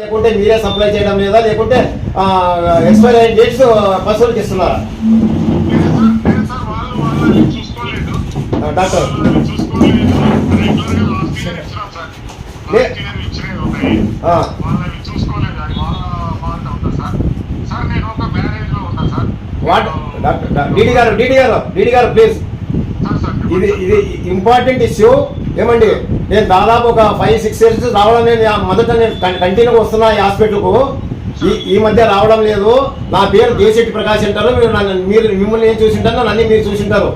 లేకుంటే మీరే సప్లై చేయడం లేదా, లేకుంటే ఎక్స్పైరీ అయిన డేట్స్ పశువులకి ఇస్తున్నారా డాక్టర్? డీడీ గారు ప్లీజ్, ఇది ఇంపార్టెంట్ ఇష్యూ ఏమండి. నేను దాదాపు ఒక 5-6 years రావడం లేదు. మొదట నేను కంటిన్యూగా వస్తున్నా ఈ హాస్పిటల్కు. ఈ మధ్య రావడం లేదు. నా పేరు దేశెట్టి ప్రకాష్ అంటారు. మీరు మిమ్మల్ని ఏం చూసింటారు, నన్ను మీరు చూసింటారు.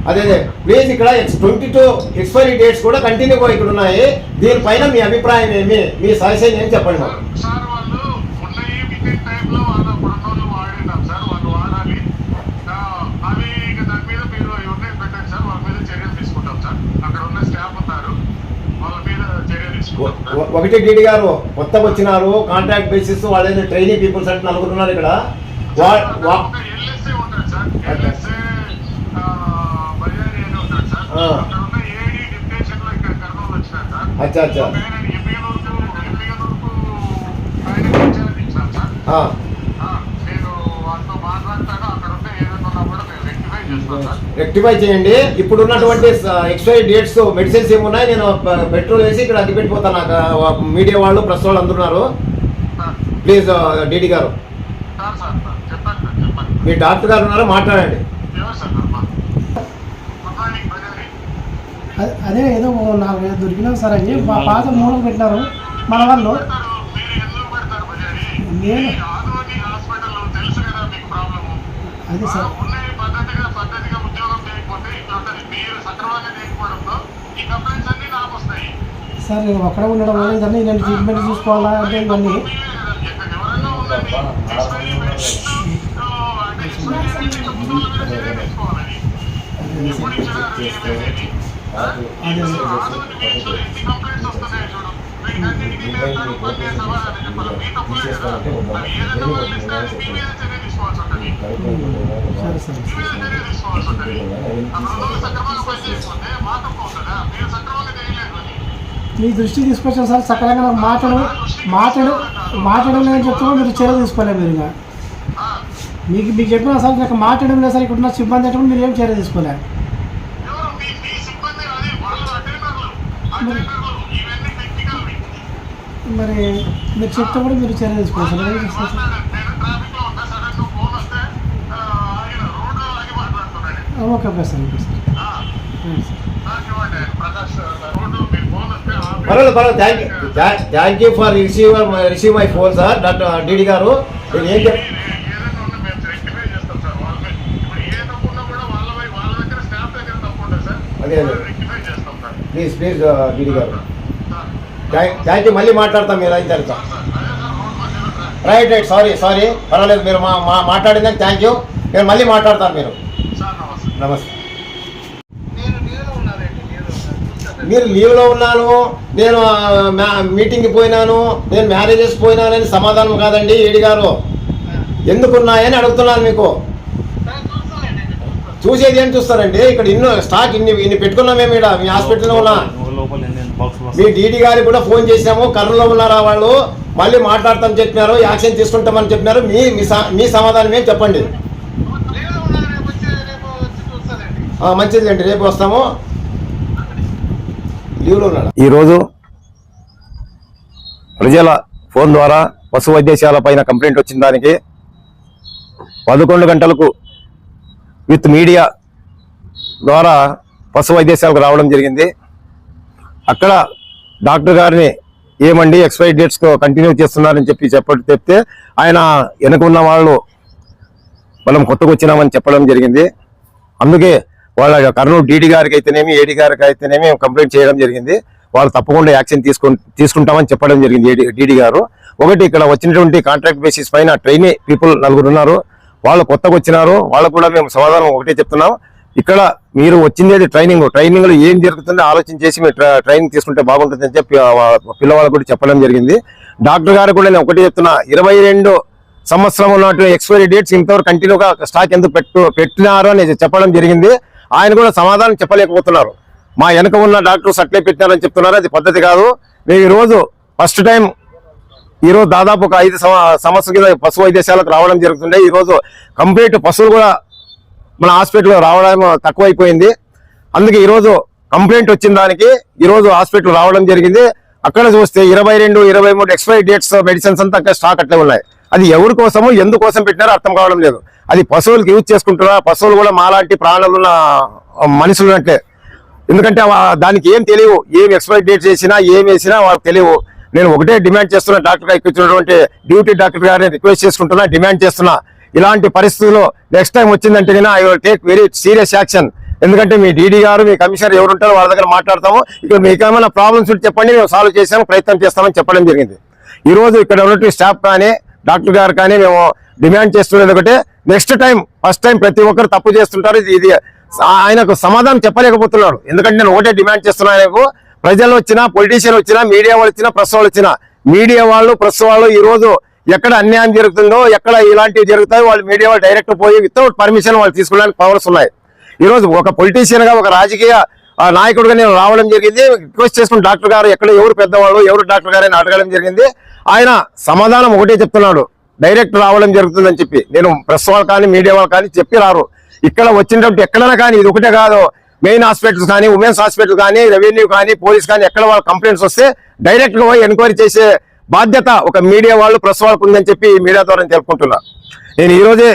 అదే ప్లీజ్, ఇక్కడ 22 ఎక్స్పైరీ డేట్స్ కూడా కంటిన్యూగా ఇక్కడ ఉన్నాయి. దీనిపైన మీ అభిప్రాయం ఏమి, మీ సజెషన్ ఏం చెప్పండి మాకు. ఒకటి డీడీ గారు కొత్తగా వచ్చినారు, కాంట్రాక్ట్ బేసిస్, వాళ్ళు ట్రైనింగ్ పీపుల్స్ అంటే నలుగురున్నారు ఇక్కడ. అచ్చా అచ్చా రెక్టిఫై చేయండి. ఇప్పుడు ఉన్నటువంటి ఎక్స్పైరీ డేట్స్ మెడిసిన్స్ ఏమున్నాయి, నేను పెట్రోల్ వేసి ఇక్కడ అగ్గి పెట్టిపోతాను. మీడియా వాళ్ళు ప్రెస్ వాళ్ళు అందున్నారు. ప్లీజ్ డీడీ గారు, మీ డాక్టర్ గారు ఉన్నారో మాట్లాడండి. అదే ఏదో నాకు దొరికినా సరే అని మా పాత మూలం పెట్టినారు మన వాళ్ళు. నేను అదే సార్, సార్ నేను ఒక్కడ ఉండడం వల్ల ఇవన్నీ నేను ట్రీట్మెంట్ చూసుకోవాలా అంటే ఇవన్నీ సరే సరే మీ దృష్టి తీసుకొచ్చాను సార్. సక్రమంగా నాకు మాట్లాడడం లేదని చెప్తున్నా, మీరు చర్య తీసుకోలేదు. మీరు మీకు చెప్పినా సార్, నాకు మాట్లాడడం లేదు సార్. ఇక్కడ ఉన్న సిబ్బంది అంటే మీరు ఏం చర్య తీసుకోలేదు. మరి మీరు చెప్తే కూడా మీరు చర్య తీసుకోవాలి సార్. ఏం చేస్తారు sir? Okay okay sir, okay sir. పర్వాలేదు, thank you for receive my phone sir. Doctor DD గారు, నేను ఏం అదే ప్లీజ్ డీడీ గారు, థ్యాంక్ యూ. మళ్ళీ మాట్లాడతాం మీరు అయిన తర్వాత. రైట్ సారీ పర్వాలేదు. మీరు మాట్లాడిందని థ్యాంక్ యూ. నేను మళ్ళీ మాట్లాడతాను. మీరు నమస్తే. మీరు లీవ్లో ఉన్నాను, నేను మీటింగ్కి పోయినాను, నేను మ్యారేజెస్ పోయినానని సమాధానం కాదండి ఏడి గారు. ఎందుకున్నాయని అడుగుతున్నాను మీకు. చూసేది ఏం చూస్తారండి? ఇక్కడ స్టాక్ ఇన్ని పెట్టుకున్నాం మేము ఇక్కడ మీ హాస్పిటల్లో ఉన్నా. మీ డీడీ గారికి కూడా ఫోన్ చేసినాము, కర్నూలులో ఉన్నారా వాళ్ళు, మళ్ళీ మాట్లాడతాం చెప్పినారు, యాక్షన్ తీసుకుంటామని చెప్పినారు. మీ సమాధానం ఏం చెప్పండి. మంచిది అండి, రేపు వస్తాము. ఈరోజు ప్రజల ఫోన్ ద్వారా పశు వైద్యశాల పైన కంప్లైంట్ వచ్చిన దానికి 11 గంటలకు విత్ మీడియా ద్వారా పశు వైద్యశాలకు రావడం జరిగింది. అక్కడ డాక్టర్ గారిని ఏమండి ఎక్స్పైరీ డేట్స్ కంటిన్యూ చేస్తున్నారని చెప్తే ఆయన వెనక ఉన్న వాళ్ళు మనం కొత్తగా వచ్చినామని చెప్పడం జరిగింది. అందుకే వాళ్ళ కర్నూలు డీడీ గారికి అయితేనేమి ఏడీ గారికి అయితేనేమి కంప్లైంట్ చేయడం జరిగింది. వాళ్ళు తప్పకుండా యాక్షన్ తీసుకుంటామని చెప్పడం జరిగింది డీడీ గారు. ఒకటి, ఇక్కడ వచ్చినటువంటి కాంట్రాక్ట్ బేసిస్ పైన ట్రైనీ పీపుల్ 4 ఉన్నారు. వాళ్ళు కొత్తగా వచ్చినారు, వాళ్ళకు కూడా మేము సమాధానం ఒకటే చెప్తున్నాం. ఇక్కడ మీరు వచ్చింది ట్రైనింగ్ లో ఏం జరుగుతుందో ఆలోచన చేసి మీరు ట్రైనింగ్ తీసుకుంటే బాగుంటుందని చెప్పి పిల్లవాళ్ళకు కూడా చెప్పడం జరిగింది. డాక్టర్ గారు కూడా నేను ఒకటే చెప్తున్నా, 22 సంవత్సరం ఉన్నటువంటి ఎక్స్పైరీ డేట్స్ ఇంతవరకు కంటిన్యూగా స్టాక్ ఎందుకు పెట్టినారు అని చెప్పడం జరిగింది. ఆయన కూడా సమాధానం చెప్పలేకపోతున్నారు. మా వెనక ఉన్న డాక్టర్స్ అట్లే పెట్టినారని చెప్తున్నారు. అది పద్ధతి కాదు. మేము ఈరోజు ఫస్ట్ టైం ఈరోజు దాదాపు ఒక 5 సంవత్సరాల కింద పశు వైద్యశాలకు రావడం జరుగుతుండే. ఈరోజు కంప్లీట్ పశువులు కూడా మన హాస్పిటల్లో రావడం తక్కువైపోయింది. అందుకే ఈరోజు కంప్లైంట్ వచ్చిన దానికి ఈరోజు హాస్పిటల్ రావడం జరిగింది. అక్కడ చూస్తే 22, 23 ఎక్స్పైరీ డేట్స్ మెడిసిన్స్ అంతా అక్కడ స్టాక్ అట్లే ఉన్నాయి. అది ఎవరి కోసమో ఎందుకోసం పెట్టినారో అర్థం కావడం లేదు. అది పశువులకు యూజ్ చేసుకుంటారా? పశువులు కూడా మాలాంటి ప్రాణాలున్న మనుషులు ఉన్నట్లే. ఎందుకంటే దానికి ఏం తెలియవు, ఏం ఎక్స్పైరీ డేట్ చేసినా ఏం వేసినా వాళ్ళకి తెలియవు. నేను ఒకటే డిమాండ్ చేస్తున్నా, డాక్టర్ గారు ఇచ్చినటువంటి డ్యూటీ డాక్టర్ గారిని రిక్వెస్ట్ చేసుకుంటున్నా, డిమాండ్ చేస్తున్నా. ఇలాంటి పరిస్థితుల్లో నెక్స్ట్ టైం వచ్చిందంటే I will take very serious action. ఎందుకంటే మీ డీడీ గారు, మీ కమిషనర్ ఎవరు ఉంటారో వాళ్ళ దగ్గర మాట్లాడతాము. ఇక్కడ మీకు ఏమైనా ప్రాబ్లమ్స్ ఉంటే చెప్పండి, మేము సాల్వ్ చేసాము, ప్రయత్నం చేస్తామని చెప్పడం జరిగింది. ఈ రోజు ఇక్కడ ఉన్నటువంటి స్టాఫ్ కానీ డాక్టర్ గారు కానీ మేము డిమాండ్ చేస్తున్నది ఒకటే, నెక్స్ట్ టైం ఫస్ట్ టైం ప్రతి ఒక్కరు తప్పు చేస్తుంటారు. ఇది ఆయనకు సమాధానం చెప్పలేకపోతున్నాడు. ఎందుకంటే నేను ఒకటే డిమాండ్ చేస్తున్నా, ఆయనకు ప్రజలు వచ్చినా, పొలిటీషియన్ వచ్చినా, మీడియా వాళ్ళు వచ్చినా, ప్రెస్ వాళ్ళు వచ్చినా, మీడియా వాళ్ళు ప్రెస్ వాళ్ళు ఈ రోజు ఎక్కడ అన్యాయం జరుగుతుందో, ఎక్కడ ఇలాంటివి జరుగుతాయో వాళ్ళు మీడియా వాళ్ళు డైరెక్ట్ పోయి వితౌట్ పర్మిషన్ వాళ్ళు తీసుకోవడానికి పవర్స్ ఉన్నాయి. ఈ రోజు ఒక పొలిటీషియన్ గా, ఒక రాజకీయ నాయకుడిగా నేను రావడం జరిగింది. రిక్వెస్ట్ చేసుకుని డాక్టర్ గారు ఎక్కడ ఎవరు పెద్దవాళ్ళు, ఎవరు డాక్టర్ గారు అని అడగడం జరిగింది. ఆయన సమాధానం ఒకటే చెప్తున్నాడు, డైరెక్ట్ రావడం జరుగుతుందని చెప్పి. నేను ప్రెస్ వాళ్ళు కానీ మీడియా వాళ్ళు కానీ చెప్పి రారు. ఇక్కడ వచ్చినటువంటి ఎక్కడైనా కానీ ఇది ఒకటే కాదు, మెయిన్ హాస్పిటల్స్ కానీ, ఉమెన్స్ హాస్పిటల్ కానీ, రెవెన్యూ కానీ, పోలీస్ కానీ, ఎక్కడ వాళ్ళ కంప్లైంట్స్ వస్తే డైరెక్ట్ గా పోయి ఎంక్వైరీ చేసే బాధ్యత ఒక మీడియా వాళ్ళు, ప్రెస్ వాళ్ళకు ఉందని చెప్పి మీడియా ద్వారా తెలుపుకుంటున్నా. నేను ఈ రోజే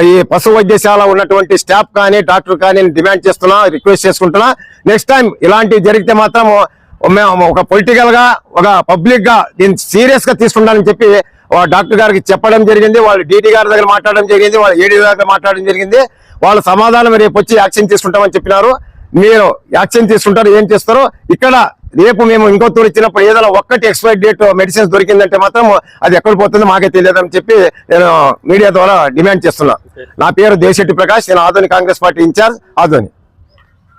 ఈ పశు వైద్యశాల ఉన్నటువంటి స్టాఫ్ కానీ, డాక్టర్ కానీ డిమాండ్ చేస్తున్నా, రిక్వెస్ట్ చేసుకుంటున్నా. నెక్స్ట్ టైం ఇలాంటివి జరిగితే మాత్రం మేము ఒక పొలిటికల్ గా, ఒక పబ్లిక్ గా దీన్ని సీరియస్ గా తీసుకుంటానని చెప్పి డాక్టర్ గారికి చెప్పడం జరిగింది. వాళ్ళు డీటీ గారి దగ్గర మాట్లాడడం జరిగింది, వాళ్ళ ఏడీ దగ్గర మాట్లాడడం జరిగింది. వాళ్ళ సమాధానం రేపు వచ్చి యాక్షన్ తీసుకుంటామని చెప్పినారు. మీరు యాక్షన్ తీసుకుంటారు, ఏం చేస్తారో. ఇక్కడ రేపు మేము ఇంకో తూరు ఇచ్చినప్పుడు ఏదైనా ఒక్కటి ఎక్స్పైరీ డేట్ మెడిసిన్స్ దొరికిందంటే మాత్రం అది ఎక్కడ పోతుందో మాకే తెలియదని చెప్పి నేను మీడియా ద్వారా డిమాండ్ చేస్తున్నా. నా పేరు దేశెట్టి ప్రకాష్, నేను ఆదోని కాంగ్రెస్ పార్టీ ఇన్ఛార్జ్ ఆదోని.